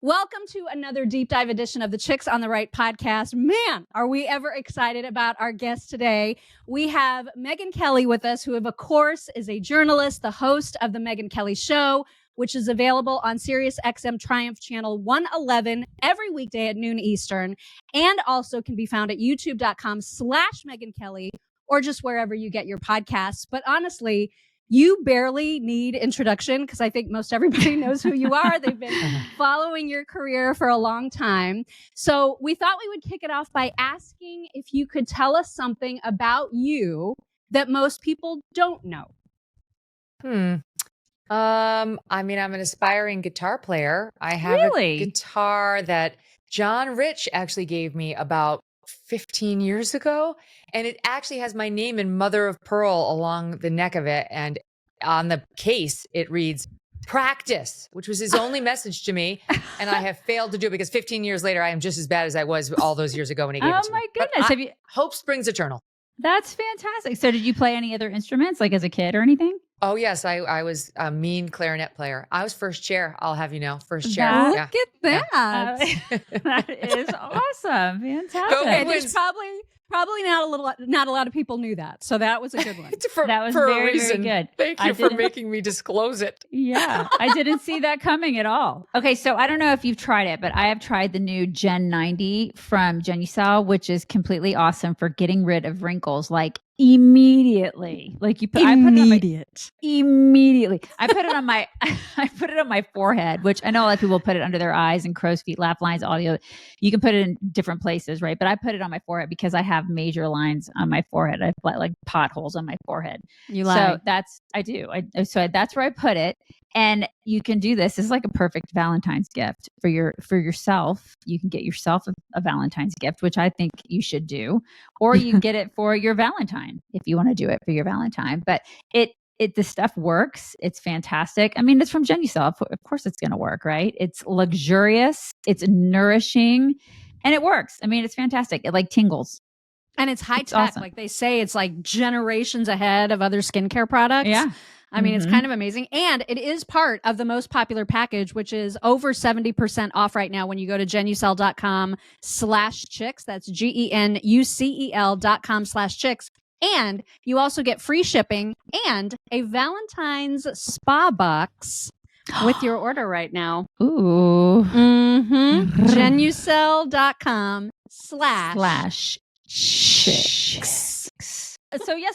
Welcome to another deep dive edition of the Chicks on the Right podcast. Man, are we ever excited about our guest today. We have Megyn Kelly with us, who of course is a journalist, the host of the Megyn Kelly Show, which is available on SiriusXM Triumph Channel 111 every weekday at noon Eastern, and also can be found at youtube.com/MegynKelly or just wherever you get your podcasts. But honestly, you barely need introduction because I think most everybody knows who you are. They've been following your career for a long time. So we thought we would kick it off by asking if you could tell us something about you that most people don't know. I'm an aspiring guitar player. I have a guitar that John Rich actually gave me about 15 years ago. And it actually has my name in mother of pearl along the neck of it. And on the case, it reads practice, which was his only message to me. And I have failed to do it because 15 years later, I am just as bad as I was all those years ago when he gave it to me. Oh my goodness. Hope springs eternal. That's fantastic. So did you play any other instruments like as a kid or anything? Oh, yes. I was a mean clarinet player. I was first chair. I'll have you know, first chair. Look at that. That is awesome. Fantastic. Okay, There's probably not a lot of people knew that. So that was a good one. That was for very, a reason. very good. Thank you for making me disclose it. Yeah, I didn't see that coming at all. Okay, so I don't know if you've tried it, but I have tried the new Gen 90 from Genucel, which is completely awesome for getting rid of wrinkles like immediately. Like immediately. I put it on my I put it on my forehead, which I know a lot of people put it under their eyes and crow's feet, laugh lines, audio. You can put it in different places, right? But I put it on my forehead because I have major lines on my forehead. I have like potholes on my forehead. You lie. So that's that's where I put it. And you can do this. It's like a perfect Valentine's gift for yourself. You can get yourself a Valentine's gift, which I think you should do, or you can get it for your Valentine if you want to do it for your Valentine. But the stuff works. It's fantastic. I mean, it's from Genucel. Of course it's going to work, right? It's luxurious. It's nourishing, and it works. I mean, it's fantastic. It like tingles. And it's high tech. Awesome. Like they say, it's like generations ahead of other skincare products. Yeah. I mean, it's kind of amazing. And it is part of the most popular package, which is over 70% off right now when you go to genucel.com/chicks. That's GENUCEL.com/chicks. And you also get free shipping and a Valentine's spa box with your order right now. Ooh. genucel.com/chicks.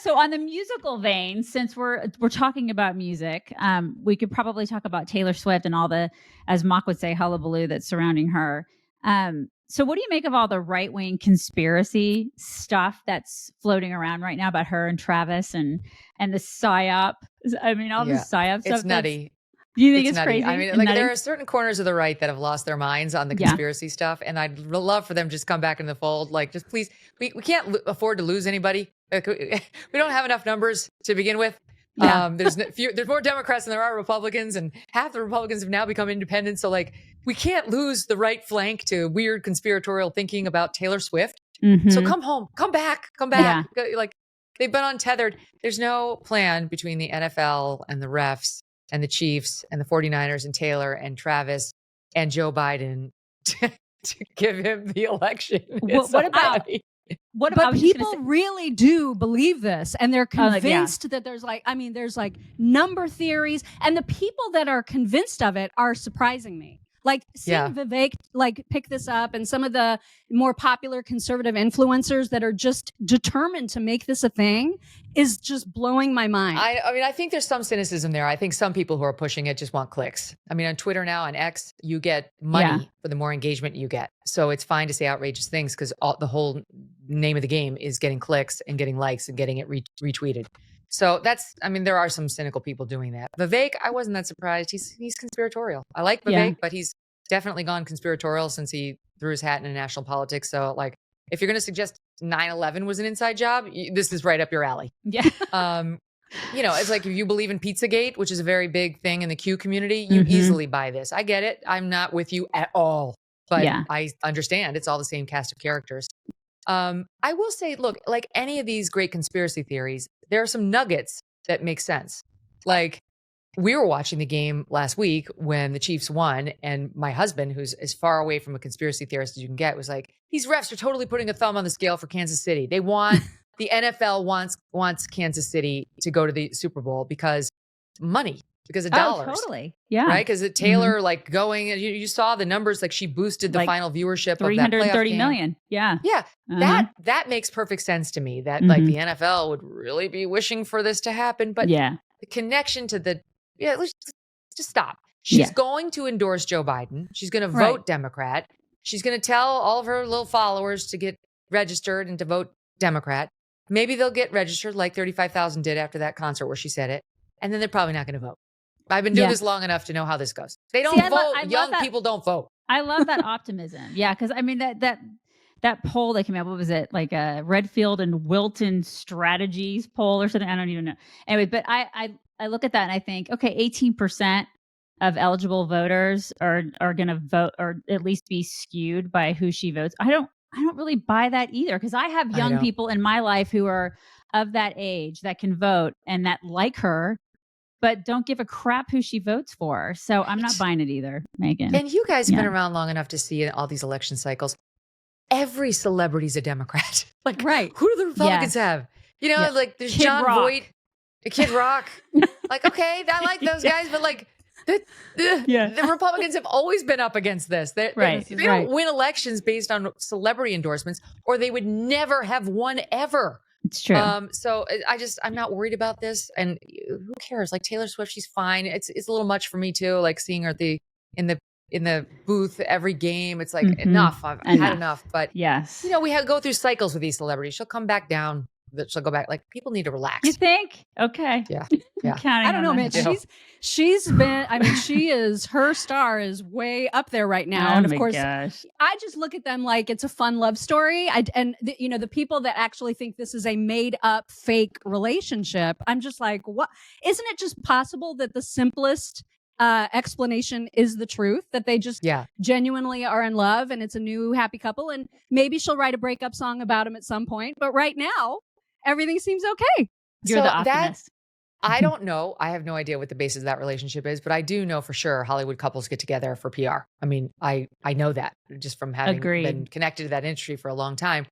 So on the musical vein, since we're talking about music, we could probably talk about Taylor Swift and all the, as Mock would say, hullabaloo that's surrounding her. So what do you make of all the right-wing conspiracy stuff that's floating around right now about her and Travis and the PSYOP? I mean, all the PSYOP stuff. It's nutty. Do you think it's nutty. crazy? I mean, like there are certain corners of the right that have lost their minds on the conspiracy stuff, and I'd love for them to just come back in the fold. Like, just please, we can't afford to lose anybody. Like, we don't have enough numbers to begin with. Yeah. There's more Democrats than there are Republicans, and half the Republicans have now become independent. So, like, we can't lose the right flank to weird conspiratorial thinking about Taylor Swift. So come home, come back. Yeah. Like, they've been untethered. There's no plan between the NFL and the refs and the Chiefs and the 49ers and Taylor and Travis and Joe Biden to give him the election. What about people really do believe this, and they're convinced that there's number theories, and the people that are convinced of it are surprising me. Like seeing Vivek pick this up, and some of the more popular conservative influencers that are just determined to make this a thing is just blowing my mind. I think there's some cynicism there. I think some people who are pushing it just want clicks. I mean, on Twitter now, on X, you get money for the more engagement you get. So it's fine to say outrageous things because the whole name of the game is getting clicks and getting likes and getting it retweeted. So there are some cynical people doing that. Vivek, I wasn't that surprised. He's conspiratorial. I like Vivek, but he's definitely gone conspiratorial since he threw his hat into national politics. So like, if you're going to suggest 9/11 was an inside job, this is right up your alley. Yeah. It's like if you believe in Pizzagate, which is a very big thing in the Q community, you easily buy this. I get it. I'm not with you at all, but I understand it's all the same cast of characters. I will say, look, like any of these great conspiracy theories, there are some nuggets that make sense. Like we were watching the game last week when the Chiefs won, and my husband, who's as far away from a conspiracy theorist as you can get, was like, these refs are totally putting a thumb on the scale for Kansas City. They want the NFL wants Kansas City to go to the Super Bowl because money, because of dollars. Totally. Yeah. Right? Because Taylor like going, you saw the numbers, like she boosted the final viewership of that playoff 330 game. million. Yeah. Yeah. That makes perfect sense to me, that like the NFL would really be wishing for this to happen. But the connection to let's just stop. She's going to endorse Joe Biden. She's going to vote Democrat. She's going to tell all of her little followers to get registered and to vote Democrat. Maybe they'll get registered like 35,000 did after that concert where she said it. And then they're probably not going to vote. I've been doing this long enough to know how this goes. They don't vote. Young people don't vote. I love that optimism. Yeah. Because I mean, that poll that came out, what was it? Like a Redfield and Wilton strategies poll or something. I don't even know. Anyway, but I look at that and I think, okay, 18% of eligible voters are going to vote, or at least be skewed by who she votes. I don't really buy that either, because I have young people in my life who are of that age that can vote and that like her, but don't give a crap who she votes for. So I'm not buying it either, Megyn. And you guys have been around long enough to see all these election cycles. Every celebrity's a Democrat. Like, who do the Republicans have? You know, like there's Kid John Rock. Voight, Kid Rock. Like, okay, I like those guys, but like, the Republicans have always been up against this. They don't win elections based on celebrity endorsements, or they would never have won ever. It's true. So I'm not worried about this. And who cares? Like Taylor Swift, she's fine. It's a little much for me too. Like seeing her in the booth every game. It's like enough. I've had enough. But you know, we go through cycles with these celebrities. She'll come back down. She'll go back. Like people need to relax. You think? Okay. Yeah. I don't know, man. She's been. I mean, her star is way up there right now. And of course, I just look at them like it's a fun love story. The people that actually think this is a made up fake relationship, I'm just like, what? Isn't it just possible that the simplest explanation is the truth, that they just genuinely are in love and it's a new happy couple, and maybe she'll write a breakup song about him at some point, but right now everything seems okay. You're the optimist. I don't know. I have no idea what the basis of that relationship is, but I do know for sure Hollywood couples get together for PR. I mean, I know that just from having been connected to that industry for a long time.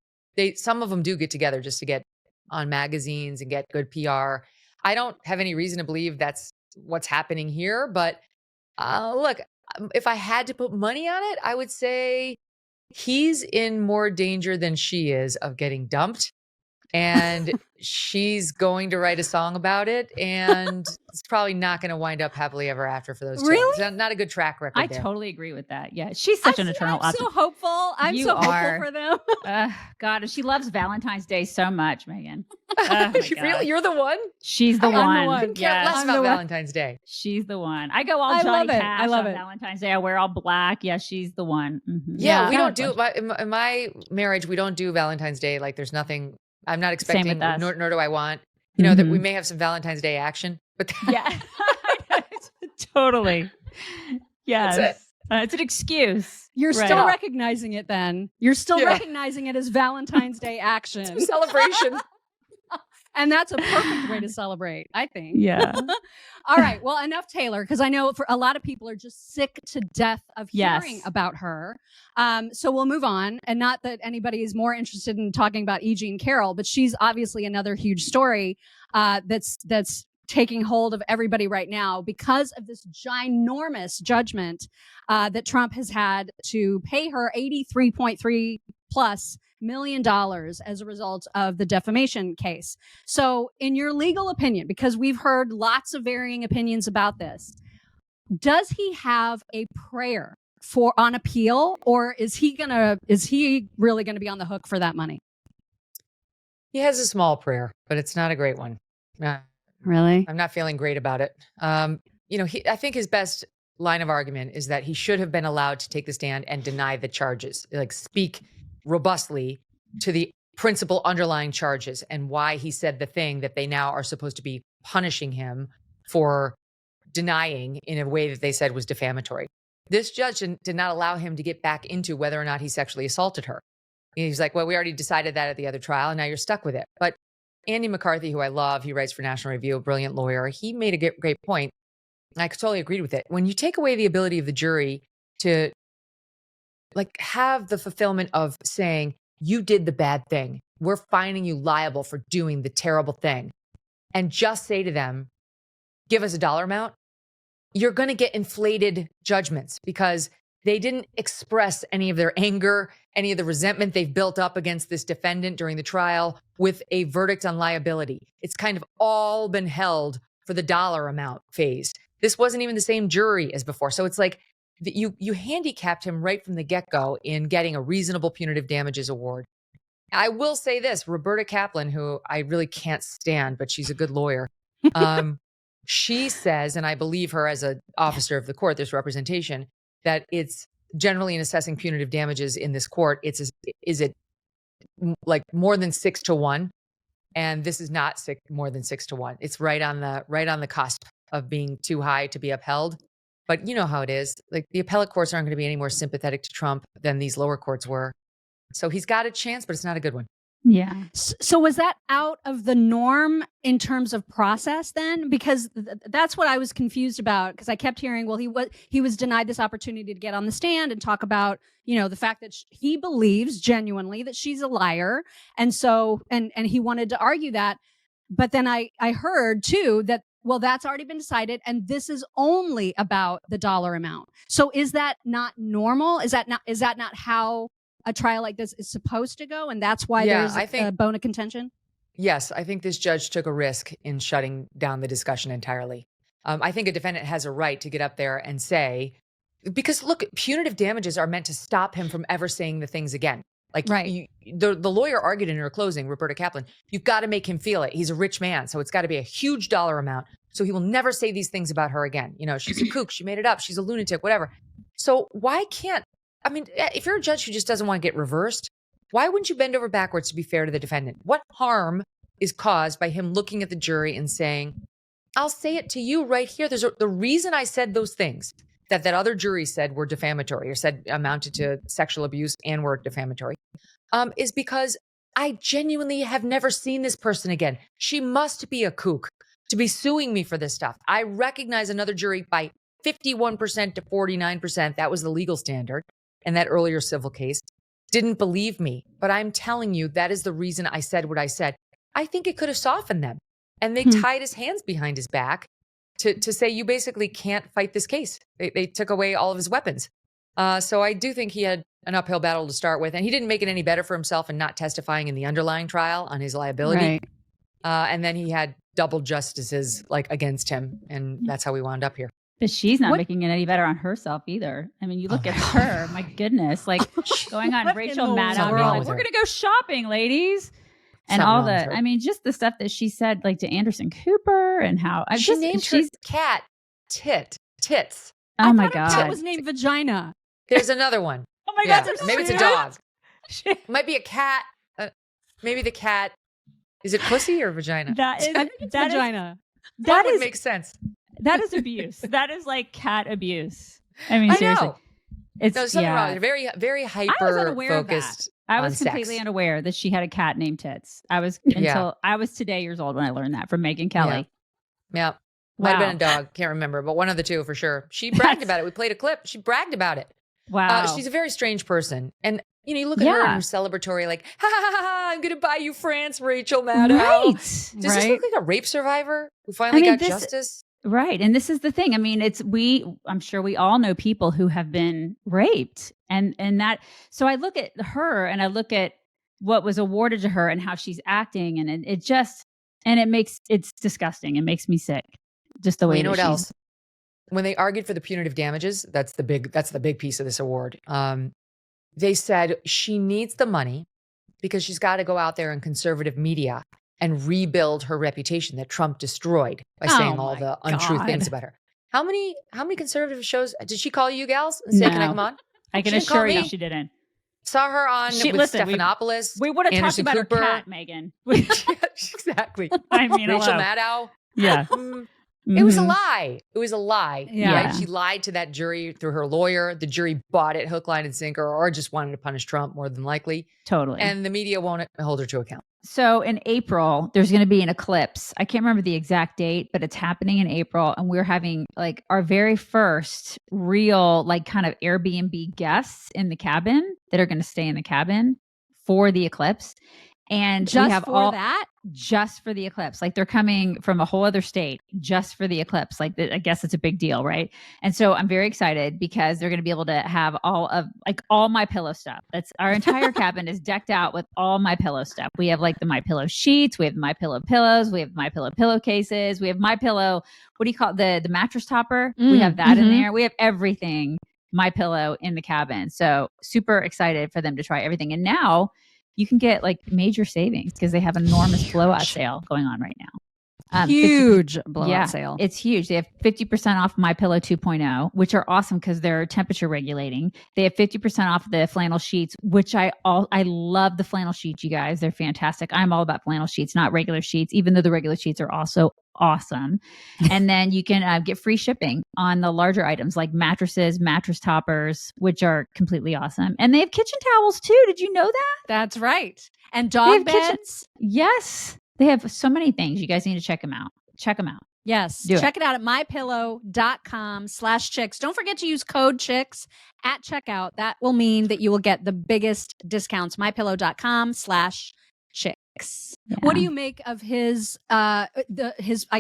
Some of them do get together just to get on magazines and get good PR. I don't have any reason to believe that's what's happening here, but look, if I had to put money on it, I would say he's in more danger than she is of getting dumped. And she's going to write a song about it, and it's probably not going to wind up happily ever after for those two. Really? It's not a good track record. I totally agree with that. Yeah, she's such an eternal optimist. I'm so hopeful. I'm so hopeful for them. God, she loves Valentine's Day so much, Megyn. Really? You're the one? She's the one. I couldn't care less about Valentine's Day. She's the one. I go all Johnny Cash on Valentine's Day. I wear all black. Yeah, she's the one. Mm-hmm. Yeah, we don't do, in my marriage, we don't do Valentine's Day. Like there's nothing, I'm not expecting, nor do I want, you know, that we may have some Valentine's Day action, but totally. Yes. It's an excuse. You're still recognizing it then. You're still recognizing it as Valentine's Day action. Celebration. And that's a perfect way to celebrate, I think. Yeah. All right. Well, enough Taylor, because I know for a lot of people are just sick to death of hearing about her. So we'll move on. And not that anybody is more interested in talking about E. Jean Carroll, but she's obviously another huge story that's taking hold of everybody right now because of this ginormous judgment that Trump has had to pay her $83.3+ million as a result of the defamation case. So in your legal opinion, because we've heard lots of varying opinions about this, does he have a prayer on appeal, or is he really gonna be on the hook for that money? He has a small prayer, but it's not a great one. Really? I'm not feeling great about it. I think his best line of argument is that he should have been allowed to take the stand and deny the charges, like speak robustly to the principal underlying charges and why he said the thing that they now are supposed to be punishing him for denying in a way that they said was defamatory. This judge did not allow him to get back into whether or not he sexually assaulted her. He's like, well, we already decided that at the other trial, and now you're stuck with it. But Andy McCarthy, who I love, he writes for National Review, a brilliant lawyer, he made a great point. I totally agreed with it. When you take away the ability of the jury to like have the fulfillment of saying, you did the bad thing, we're finding you liable for doing the terrible thing, and just say to them, give us a dollar amount, you're going to get inflated judgments because they didn't express any of their anger, any of the resentment they've built up against this defendant during the trial with a verdict on liability. It's kind of all been held for the dollar amount phase. This wasn't even the same jury as before. So it's like you handicapped him right from the get-go in getting a reasonable punitive damages award. I will say this, Roberta Kaplan, who I really can't stand, but she's a good lawyer. She says, and I believe her as an officer of the court, there's representation, that it's generally in assessing punitive damages in this court, is it like more than 6-1? And this is not more than 6-1. It's right on the cusp of being too high to be upheld. But you know how it is. Like the appellate courts aren't going to be any more sympathetic to Trump than these lower courts were. So he's got a chance, but it's not a good one. Yeah. So was that out of the norm in terms of process then? Because that's what I was confused about, because I kept hearing, well, he was denied this opportunity to get on the stand and talk about, the fact that he believes genuinely that she's a liar. And so, and he wanted to argue that. But then I heard too that, well, that's already been decided. And this is only about the dollar amount. So is that not normal? Is that not how a trial like this is supposed to go, and that's why there's a bone of contention? Yes, I think this judge took a risk in shutting down the discussion entirely. I think a defendant has a right to get up there and say, because look, punitive damages are meant to stop him from ever saying the things again. Like right. The lawyer argued in her closing, Roberta Kaplan, you've got to make him feel it. He's a rich man, so it's got to be a huge dollar amount, so he will never say these things about her again. She's a kook, she made it up, she's a lunatic, whatever. So why can't, if you're a judge who just doesn't want to get reversed, why wouldn't you bend over backwards to be fair to the defendant? What harm is caused by him looking at the jury and saying, I'll say it to you right here. The reason I said those things that other jury said were defamatory or said amounted to sexual abuse and were defamatory, is because I genuinely have never seen this person again. She must be a kook to be suing me for this stuff. I recognize another jury by 51% to 49%. That was the legal standard. And that earlier civil case didn't believe me. But I'm telling you, that is the reason I said what I said. I think it could have softened them. And they tied his hands behind his back to say, you basically can't fight this case. They took away all of his weapons. So I do think he had an uphill battle to start with. And he didn't make it any better for himself in not testifying in the underlying trial on his liability. Right. And then he had double justices against him. And that's how we wound up here. But she's not making it any better on herself either. I mean, you look at her, my goodness, like going on Rachel Maddow, being like, we're going to go shopping, ladies. And all just the stuff that she said, like to Anderson Cooper and how she named her cat Tits. Oh my God. Her cat was named Vagina. There's another one. Oh my God. Maybe it's a dog. It might be a cat. Maybe the cat. Is it pussy or vagina? Vagina. That would make sense. That is abuse. That is like cat abuse. I mean, seriously. Know. There's something wrong. They're very, very hyper focused. I was completely unaware that she had a cat named Tits. I was until I was today years old when I learned that from Megyn Kelly. Yeah. Might have been a dog. Can't remember, but one of the two for sure. She bragged about it. We played a clip. She bragged about it. Wow. She's a very strange person. And you look at her in her celebratory, like, ha ha ha ha, I'm going to buy you France, Rachel Maddow. Right. Does this look like a rape survivor who finally got justice? Right. And this is the thing. I mean, I'm sure we all know people who have been raped and that. So I look at her and I look at what was awarded to her and how she's acting. And it's disgusting. It makes me sick. Just the way you know what else? When they argued for the punitive damages, that's the big piece of this award. They said she needs the money because she's got to go out there in conservative media and rebuild her reputation that Trump destroyed by saying all the untrue things about her. How many conservative shows did she call you gals and say, can I come on? I can assure you she didn't. Saw her on with Stephanopoulos. We would have talked about Cooper. Her cat, Megyn. Exactly. I mean, Rachel Maddow. Yeah. It was a lie. It was a lie. Yeah. Right? She lied to that jury through her lawyer. The jury bought it hook, line, and sinker, or just wanted to punish Trump more than likely. Totally. And the media won't hold her to account. So in April, there's going to be an eclipse. I can't remember the exact date, but it's happening in April. And we're having like our very first real, like kind of Airbnb guests in the cabin that are going to stay in the cabin for the eclipse. And just we have that? Just for the eclipse. Like they're coming from a whole other state just for the eclipse. Like I guess it's a big deal, right? And so I'm very excited because they're going to be able to have all MyPillow stuff. That's our entire cabin is decked out with all MyPillow stuff. We have like the MyPillow sheets, we have MyPillow pillows, we have MyPillow pillowcases, we have MyPillow, what do you call it? The mattress topper? We have that in there. We have everything MyPillow in the cabin. So super excited for them to try everything. And now you can get like major savings because they have an enormous blowout sale going on right now. Huge blowout sale. It's huge. They have 50% off MyPillow 2.0, which are awesome because they're temperature regulating. They have 50% off the flannel sheets, which I love the flannel sheets, you guys. They're fantastic. I'm all about flannel sheets, not regular sheets, even though the regular sheets are also awesome. And then you can get free shipping on the larger items like mattresses, mattress toppers, which are completely awesome. And they have kitchen towels too. Did you know that? That's right. And dog beds. Yes. They have so many things. You guys need to check them out. Check them out. Yes. Check it out at mypillow.com/chicks. Don't forget to use code chicks at checkout. That will mean that you will get the biggest discounts. mypillow.com/chicks. Yeah. What do you make of his I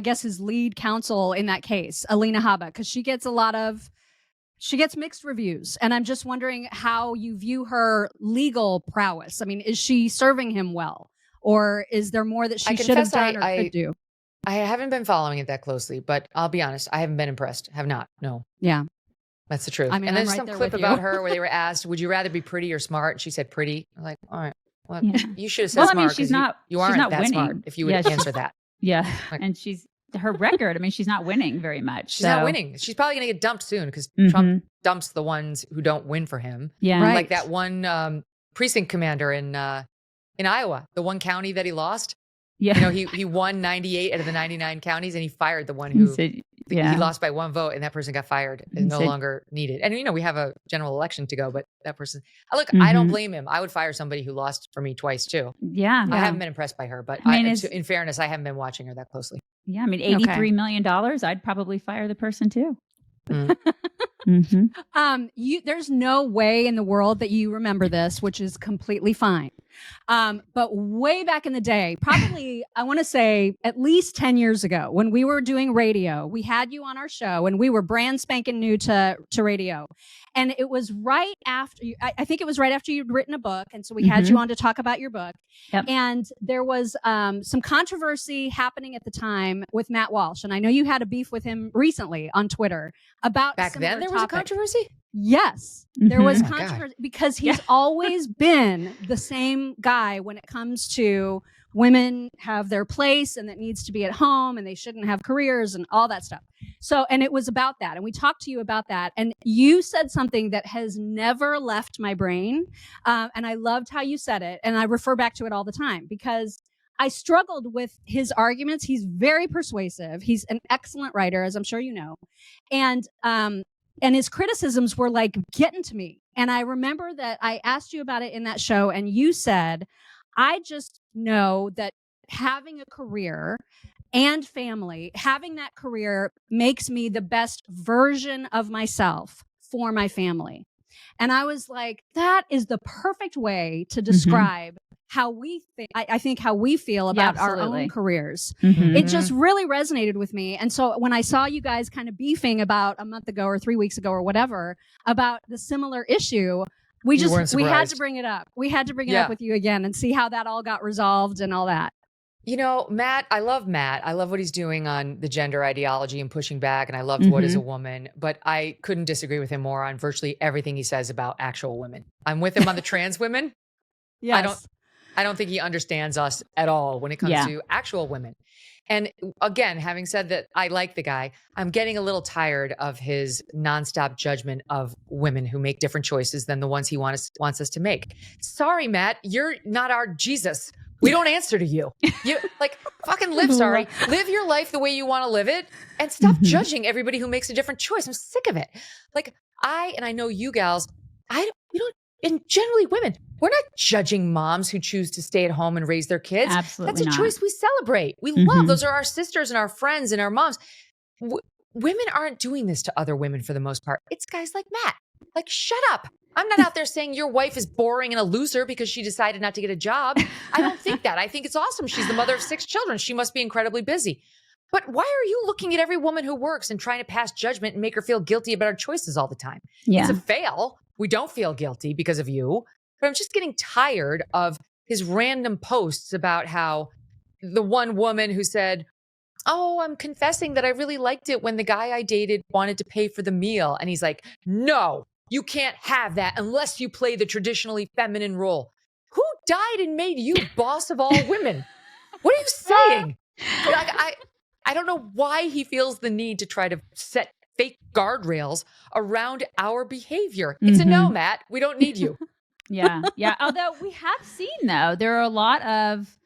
guess his lead counsel in that case, Alina Habba? Because she gets mixed reviews. And I'm just wondering how you view her legal prowess. I mean, is she serving him well? Or is there more that she should have done or could do? I haven't been following it that closely, but I'll be honest, I haven't been impressed. Have not. No. Yeah. That's the truth. I mean, and then some clip about her where they were asked, would you rather be pretty or smart? And she said pretty. I'm like, all right. Well, you should have said smart. I mean, you aren't that winning. Smart if you would answer that. Yeah. Like, and her record, I mean, she's not winning very much. She's not winning. She's probably going to get dumped soon because Trump dumps the ones who don't win for him. Yeah. Right. Like that one precinct commander in Iowa, the one county that he lost. Yeah. You know, he won 98 out of the 99 counties and he fired the one who he lost by one vote and that person got fired and no longer needed. And, you know, we have a general election to go, but that person, look, I don't blame him. I would fire somebody who lost for me twice too. Yeah. I haven't been impressed by her, but in fairness, I haven't been watching her that closely. Yeah. I mean, $83 million, I'd probably fire the person too. There's no way in the world that you remember this, which is completely fine. But way back in the day, probably I want to say at least 10 years ago, when we were doing radio, we had you on our show and we were brand spanking new to radio. And it was right after I think it was right after you'd written a book. And so we had you on to talk about your book. Yep. And there was some controversy happening at the time with Matt Walsh. And I know you had a beef with him recently on Twitter about back then there was a controversy? Yes, there was controversy because he's always been the same guy when it comes to women have their place and that needs to be at home and they shouldn't have careers and all that stuff. So, and it was about that. And we talked to you about that. And you said something that has never left my brain. And I loved how you said it. And I refer back to it all the time because I struggled with his arguments. He's very persuasive. He's an excellent writer, as I'm sure you know. And his criticisms were like getting to me. And I remember that I asked you about it in that show and you said, I just know that having a career and family, having that career makes me the best version of myself for my family. And I was like, that is the perfect way to describe how we think, I think how we feel about our own careers. It just really resonated with me. And so when I saw you guys kind of beefing about a month ago or 3 weeks ago or whatever about the similar issue, we had to bring it up. We had to bring it up with you again and see how that all got resolved and all that. You know, Matt. I love what he's doing on the gender ideology and pushing back. And I loved What is a Woman, but I couldn't disagree with him more on virtually everything he says about actual women. I'm with him on the trans women. Yes. I don't think he understands us at all when it comes to actual women. And again, having said that, I like the guy. I'm getting a little tired of his nonstop judgment of women who make different choices than the ones he wants us to make. Sorry, Matt, you're not our Jesus. We don't answer to you. You fucking live your life the way you want to live it and stop judging everybody who makes a different choice. I'm sick of it. And I know you gals, and generally women, we're not judging moms who choose to stay at home and raise their kids. Absolutely That's a not. choice we celebrate. We love. Those are our sisters and our friends and our moms. Women aren't doing this to other women for the most part. It's guys like Matt. Like, shut up. I'm not out there saying your wife is boring and a loser because she decided not to get a job. I don't think that. I think it's awesome. She's the mother of 6 children. She must be incredibly busy. But why are you looking at every woman who works and trying to pass judgment and make her feel guilty about her choices all the time? Yeah. It's a fail. We don't feel guilty because of you. But I'm just getting tired of his random posts about how the one woman who said, oh, I'm confessing that I really liked it when the guy I dated wanted to pay for the meal. And he's like, no, you can't have that unless you play the traditionally feminine role. Who died and made you boss of all women? What are you saying? Like, I don't know why he feels the need to try to set fake guardrails around our behavior. It's a no, Matt. We don't need you. Yeah. Although we have seen, though, there are a lot of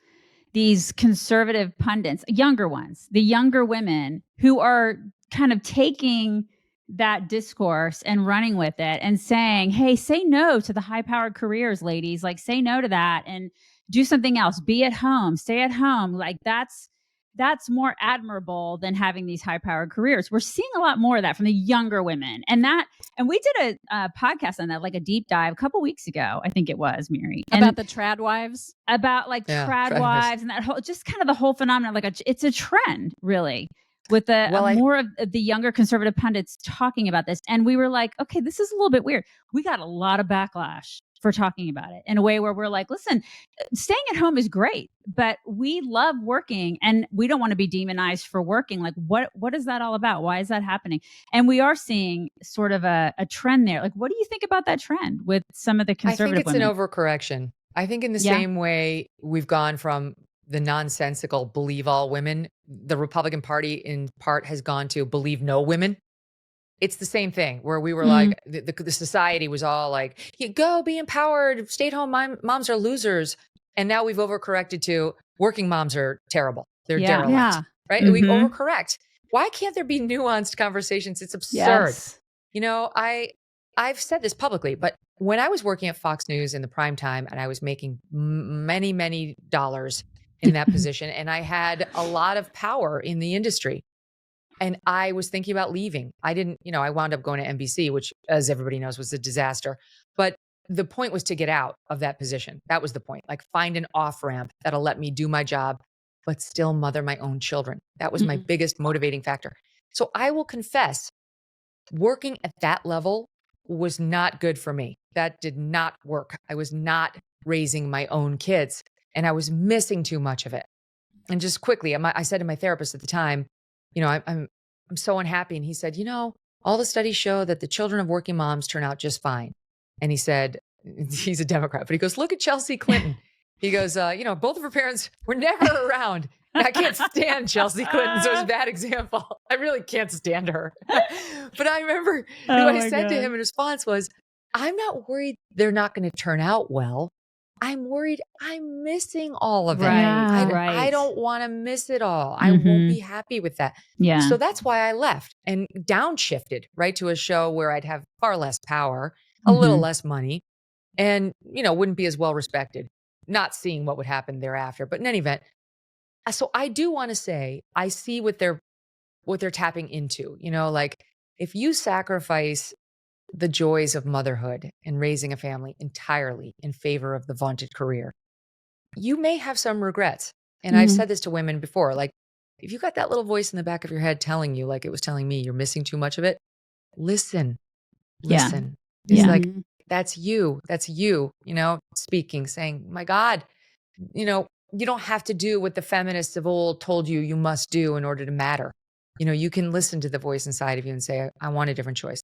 these conservative pundits, younger ones, the younger women who are kind of taking that discourse and running with it and saying, hey, say no to the high-powered careers, ladies. Like, say no to that and do something else. Be at home, stay at home. Like, that's more admirable than having these high-powered careers. We're seeing a lot more of that from the younger women. And we did a podcast on that, like a deep dive a couple weeks ago, I think it was, Miri. About the trad wives? About trad wives and that whole, just kind of the whole phenomenon. Like it's a trend, really, with more of the younger conservative pundits talking about this. And we were like, okay, this is a little bit weird. We got a lot of backlash for talking about it in a way where we're like, listen, staying at home is great, but we love working and we don't want to be demonized for working. Like, what is that all about? Why is that happening? And we are seeing sort of a trend there. Like, what do you think about that trend with some of the conservative women? I think it's an overcorrection. I think in the same way we've gone from the nonsensical believe all women, the Republican Party in part has gone to believe no women. It's the same thing where we were like, the society was all like, you go be empowered, stay at home moms are losers. And now we've overcorrected to working moms are terrible. They're derelict, right? We overcorrect. Why can't there be nuanced conversations? It's absurd. Yes. You know, I've said this publicly, but when I was working at Fox News in the prime time and I was making many, many dollars in that position and I had a lot of power in the industry, and I was thinking about leaving. I didn't, I wound up going to NBC, which, as everybody knows, was a disaster. But the point was to get out of that position. That was the point. Like, find an off-ramp that'll let me do my job, but still mother my own children. That was my biggest motivating factor. So I will confess, working at that level was not good for me. That did not work. I was not raising my own kids, and I was missing too much of it. And just quickly, I said to my therapist at the time, I'm so unhappy. And he said, all the studies show that the children of working moms turn out just fine. And he said, he's a Democrat, but he goes, look at Chelsea Clinton. He goes, both of her parents were never around. I can't stand Chelsea Clinton, so it's a bad example. I really can't stand her. But I remember what I said to him in response was, I'm not worried they're not going to turn out well. I'm worried I'm missing all of it. I don't want to miss it all. I won't be happy with that. Yeah. So that's why I left and downshifted, right, to a show where I'd have far less power, a little less money, and, wouldn't be as well respected, not seeing what would happen thereafter. But in any event, so I do want to say, I see what they're tapping into, like if you sacrifice the joys of motherhood and raising a family entirely in favor of the vaunted career, you may have some regrets. And I've said this to women before, like, if you got that little voice in the back of your head telling you, like it was telling me, you're missing too much of it, listen. It's like, that's you, speaking, saying, my God, you don't have to do what the feminists of old told you must do in order to matter. You can listen to the voice inside of you and say, I want a different choice.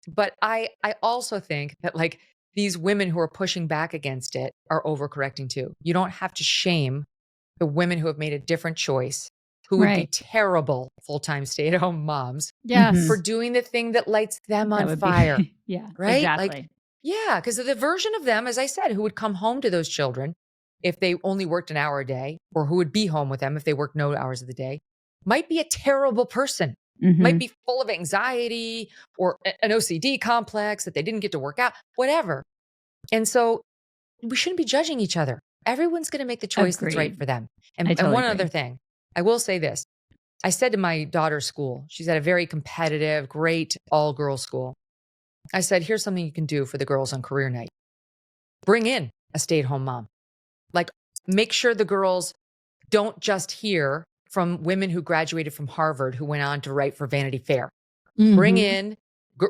But I also think that, like, these women who are pushing back against it are overcorrecting too. You don't have to shame the women who have made a different choice, who would be terrible full-time stay-at-home moms, for doing the thing that lights them on fire. Right? Exactly. Like, because the version of them, as I said, who would come home to those children if they only worked an hour a day, or who would be home with them if they worked no hours of the day, might be a terrible person. Might be full of anxiety or an OCD complex that they didn't get to work out, whatever. And so we shouldn't be judging each other. Everyone's going to make the choice that's right for them. And one other thing, I will say this. I said to my daughter's school, she's at a very competitive, great all-girls school. I said, here's something you can do for the girls on career night. Bring in a stay-at-home mom. Like, make sure the girls don't just hear from women who graduated from Harvard who went on to write for Vanity Fair. Bring in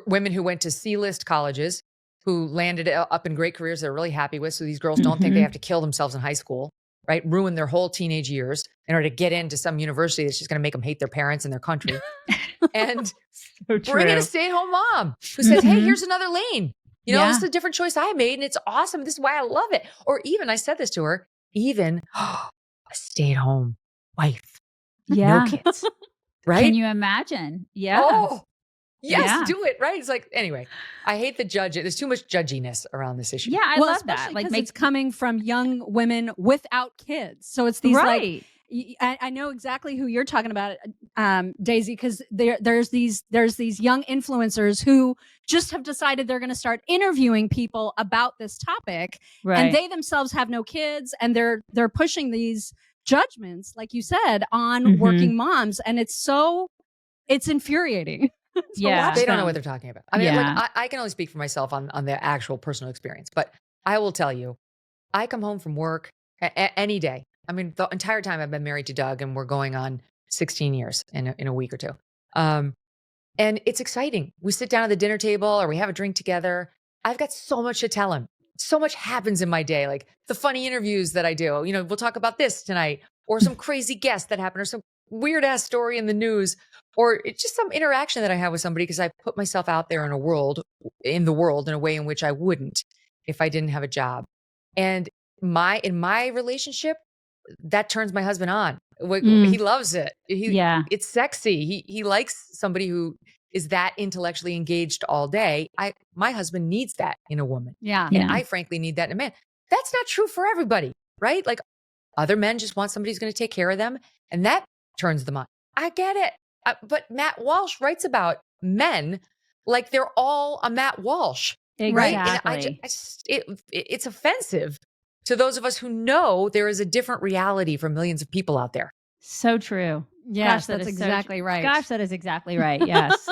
women who went to C-list colleges, who landed up in great careers they're really happy with. So these girls don't think they have to kill themselves in high school, right? Ruin their whole teenage years in order to get into some university that's just going to make them hate their parents and their country. And bring in a stay-at-home mom who says, hey, here's another lane. You know, this is a different choice I made and it's awesome. This is why I love it. Or even, I said this to her, even a stay-at-home wife. Yeah. No kids. Right? Can you imagine? Yeah. Oh, yes, do it. Right. It's like, anyway, I hate the judge. There's too much judginess around this issue. Yeah, I love that. Like, it's coming from young women without kids. So it's these like, I know exactly who you're talking about, Daisy, because there's these young influencers who just have decided they're going to start interviewing people about this topic, and they themselves have no kids, and they're pushing these judgments, like you said, on working moms, and it's infuriating. They don't know what they're talking about. I mean, like, I can only speak for myself on the actual personal experience, but I will tell you, I come home from work any day. I mean, the entire time I've been married to Doug, and we're going on 16 years in a week or two. And it's exciting. We sit down at the dinner table or we have a drink together. I've got so much to tell him. So much happens in my day, like the funny interviews that I do. You know, we'll talk about this tonight, or some crazy guest that happened, or some weird ass story in the news, or it's just some interaction that I have with somebody because I put myself out there in the world in a way in which I wouldn't if I didn't have a job. And in my relationship, that turns my husband on. He loves it. It's sexy. He likes somebody who is that intellectually engaged all day. My husband needs that in a woman. And I frankly need that in a man. That's not true for everybody, right? Like, other men just want somebody who's going to take care of them, and that turns them on. I get it. But Matt Walsh writes about men like they're all a Matt Walsh, right? And it's offensive to those of us who know there is a different reality for millions of people out there. So true. Yes, that's exactly right. Gosh, that is exactly right. Yes.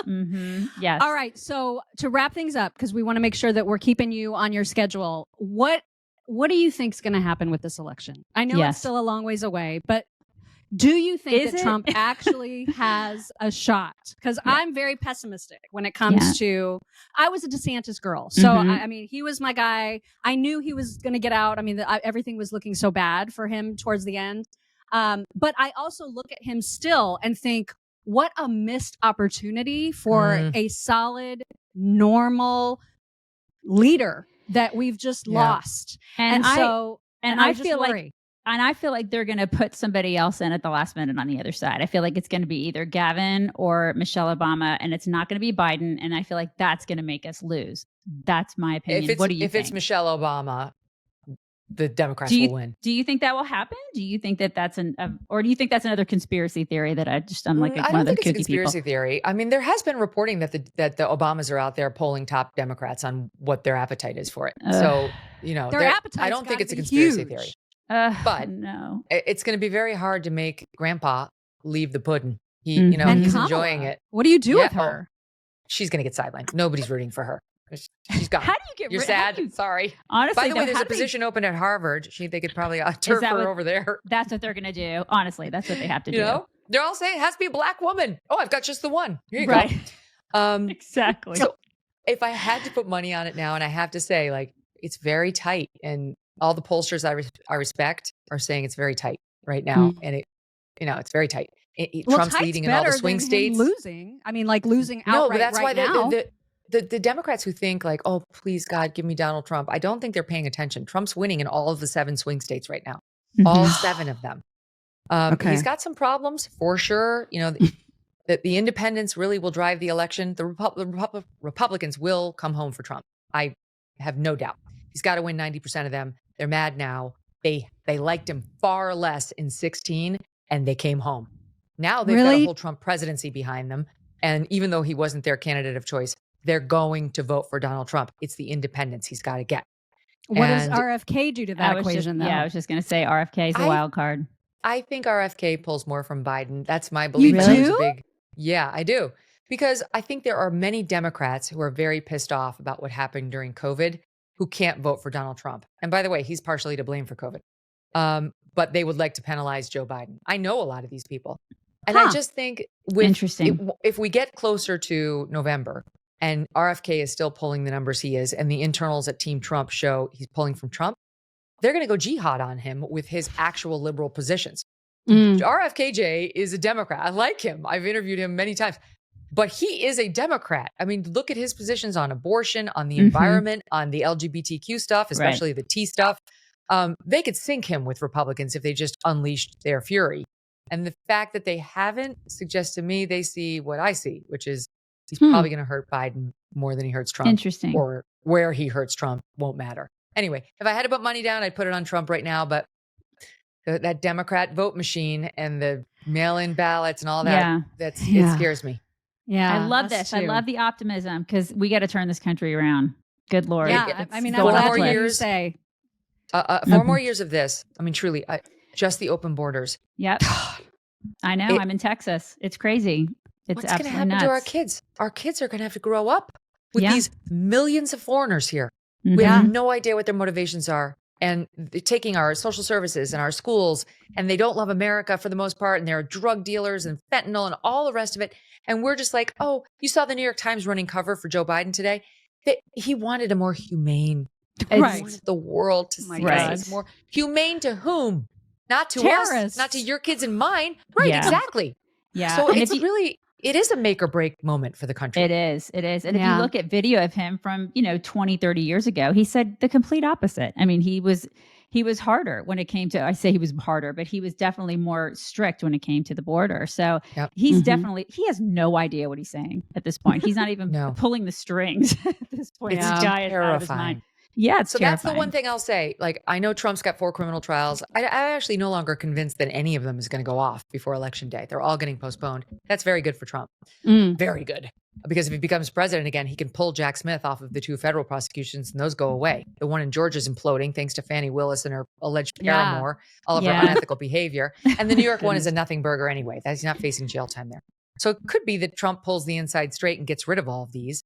Yes. All right. So to wrap things up, because we want to make sure that we're keeping you on your schedule, what do you think is going to happen with this election? I know it's still a long ways away, but do you think that Trump actually has a shot? Because I'm very pessimistic when it comes to, I was a DeSantis girl. So, I mean, he was my guy. I knew he was going to get out. I mean, everything was looking so bad for him towards the end. But I also look at him still and think, what a missed opportunity for a solid, normal leader that we've just lost. And I feel like, and I feel like they're going to put somebody else in at the last minute on the other side. I feel like it's going to be either Gavin or Michelle Obama, and it's not going to be Biden. And I feel like that's going to make us lose. That's my opinion. What do you think? If it's Michelle Obama, the Democrats will win. Do you think that will happen? Do you think that that's or do you think that's another conspiracy theory that I'm like one of the kooky people? I don't think it's a conspiracy theory. I mean, there has been reporting that the Obamas are out there polling top Democrats on what their appetite is for it. So, you know, their appetite. I don't think it's a conspiracy huge. theory. But no, it's going to be very hard to make Grandpa leave the pudding. He's enjoying it. What do you do with her? She's going to get sidelined. Nobody's rooting for her. She's gone. How do you get? You're sad. Sorry. Honestly, by the way, there's a position open at Harvard. They could probably turf her over there. That's what they're going to do. Honestly, that's what they have to do. You know, they're all saying it has to be a black woman. Oh, I've got just the one. Here you go. Exactly. So if I had to put money on it now, and I have to say, like, it's very tight, and all the pollsters I respect are saying it's very tight right now, and it's very tight. Trump's leading in all the swing states. Losing, I mean, like losing outright. No, but that's right why now. The Democrats who think like, oh, please God, give me Donald Trump. I don't think they're paying attention. Trump's winning in all of the 7 swing states right now, all 7 of them. He's got some problems for sure. You know, the independents really will drive the election. The Republicans will come home for Trump. I have no doubt. He's got to win 90% of them. They're mad now. They liked him far less in 2016, and they came home. Now they've got a whole Trump presidency behind them. And even though he wasn't their candidate of choice, they're going to vote for Donald Trump. It's the independents he's got to get. What does RFK do to that equation, though? Yeah, I was just going to say RFK is a wild card. I think RFK pulls more from Biden. That's my belief. You do? Yeah, I do. Because I think there are many Democrats who are very pissed off about what happened during COVID who can't vote for Donald Trump. And by the way, he's partially to blame for COVID. But they would like to penalize Joe Biden. I know a lot of these people. And I just think if we get closer to November and RFK is still pulling the numbers he is, and the internals at Team Trump show he's pulling from Trump, they're going to go jihad on him with his actual liberal positions. RFKJ is a Democrat. I like him. I've interviewed him many times. But he is a Democrat. I mean, look at his positions on abortion, on the environment, on the LGBTQ stuff, especially the T stuff. They could sink him with Republicans if they just unleashed their fury. And the fact that they haven't suggests to me they see what I see, which is he's probably going to hurt Biden more than he hurts Trump. Interesting. Or where he hurts Trump won't matter. Anyway, if I had to put money down, I'd put it on Trump right now. But that Democrat vote machine and the mail-in ballots and all that, it scares me. Yeah, I love this. Too. I love the optimism because we got to turn this country around. Good Lord. Yeah, I mean, 4 more years. 4 more years of this. I mean, truly, just the open borders. Yep. I know. I'm in Texas. It's crazy. It's what's going to happen to our kids? Our kids are going to have to grow up with these millions of foreigners here. We have no idea what their motivations are. And they're taking our social services and our schools, and they don't love America for the most part. And they're drug dealers and fentanyl and all the rest of it. And we're just like, oh, you saw the New York Times running cover for Joe Biden today? He wanted a more humane. He wanted the world to see us more humane to whom? Not to us, not to your kids and mine. Right, exactly. Yeah. So it is a make or break moment for the country. It is. And if you look at video of him from, 20, 30 years ago, he said the complete opposite. I mean, he was harder when it came to, I say he was harder, but he was definitely more strict when it came to the border. So he's definitely, he has no idea what he's saying at this point. He's not even pulling the strings at this point. It's this guy is out of his mind. Yeah, it's terrifying. That's the one thing I'll say. Like, I know Trump's got 4 criminal trials. I'm actually no longer convinced that any of them is going to go off before Election Day. They're all getting postponed. That's very good for Trump. Very good. Because if he becomes president again, he can pull Jack Smith off of the 2 federal prosecutions and those go away. The one in Georgia is imploding thanks to Fani Willis and her alleged paramour, all of her unethical behavior. And the New York one is a nothing burger anyway. He's not facing jail time there. So it could be that Trump pulls the inside straight and gets rid of all of these.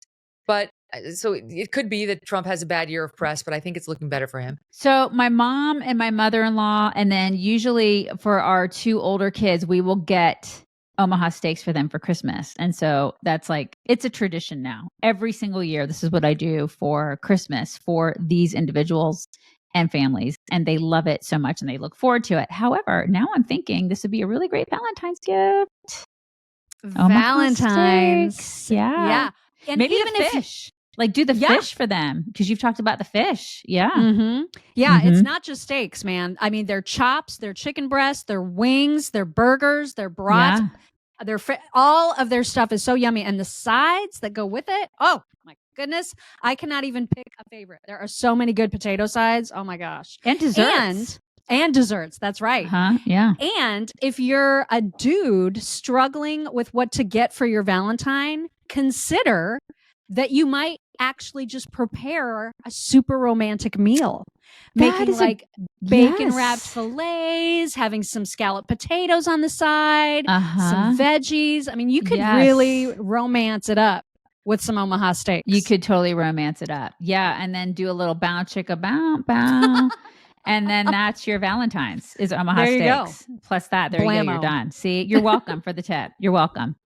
But so it could be that Trump has a bad year of press, but I think it's looking better for him. So my mom and my mother-in-law, and then usually for our 2 older kids, we will get Omaha steaks for them for Christmas. And so that's like, it's a tradition now. Every single year, this is what I do for Christmas for these individuals and families. And they love it so much and they look forward to it. However, now I'm thinking this would be a really great Valentine's gift. Valentine's. Yeah. And maybe even fish. Like do the fish for them because you've talked about the fish. Yeah. It's not just steaks, man. I mean, their chops, their chicken breasts, their wings, their burgers, their brats. All of their stuff is so yummy. And the sides that go with it. Oh my goodness. I cannot even pick a favorite. There are so many good potato sides. Oh my gosh. And desserts. And desserts. That's right. Yeah. And if you're a dude struggling with what to get for your Valentine, consider that you might actually just prepare a super romantic meal. Making like bacon wrapped fillets, having some scalloped potatoes on the side, some veggies. I mean, you could really romance it up with some Omaha steaks. You could totally romance it up. Yeah. And then do a little bow chicka bow bow. And then that's your Valentine's is Omaha steaks. Plus that. There you go. You're done. See, you're welcome for the tip. You're welcome.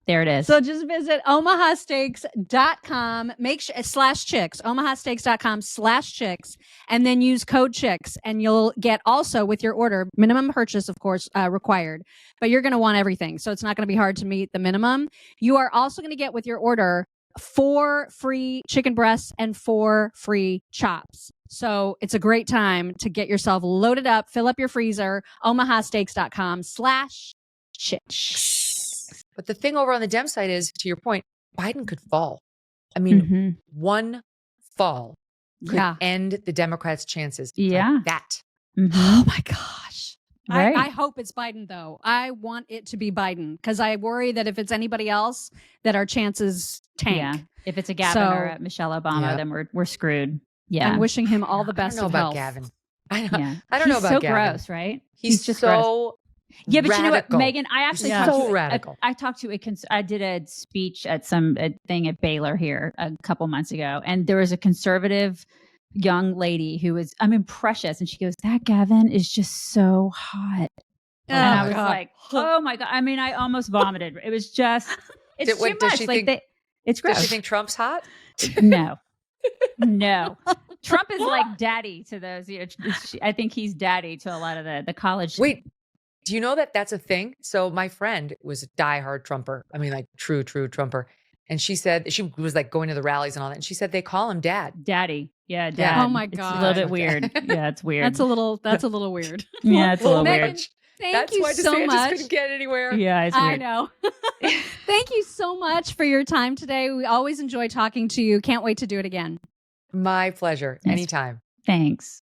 There it is. So just visit omahasteaks.com, /chicks, omahasteaks.com/chicks, and then use code chicks. And you'll get also with your order, minimum purchase, of course, required, but you're going to want everything. So it's not going to be hard to meet the minimum. You are also going to get with your order 4 free chicken breasts and 4 free chops. So it's a great time to get yourself loaded up, fill up your freezer, omahasteaks.com/chicks. But the thing over on the Dem side is, to your point, Biden could fall. I mean, one fall could end the Democrats' chances. Like that. Oh my gosh. Right. I hope it's Biden, though. I want it to be Biden because I worry that if it's anybody else, that our chances tank. Yeah. If it's a Gavin or a Michelle Obama, then we're screwed. Yeah. I'm wishing him all the best I don't of know about health. Gavin. I don't He's know about so Gavin. gross, right? He's just so Yeah, but radical. you know what, Megan? I actually He's talked so to radical. I talked to I did a speech at a thing at Baylor here a couple months ago, and there was a conservative young lady who was, I mean, precious, and she goes, "That Gavin is just so hot," and I was like, "Oh my god!" I mean, I almost vomited. It was just, it's too much. It's gross. Does she think Trump's hot? No. Trump is like daddy to those. You know, I think he's daddy to a lot of the college. Wait, do you know that that's a thing? So my friend was a diehard Trumper. I mean, like true Trumper. And she said, she was like going to the rallies and all that. And she said, they call him daddy. Yeah, dad. Oh my God. It's a little bit weird. Yeah, it's weird. That's a little weird. Yeah, it's a little Megan, weird. Thank you so much. Couldn't get anywhere. Yeah, it's weird. I know. Thank you so much for your time today. We always enjoy talking to you. Can't wait to do it again. My pleasure. Anytime. Thanks.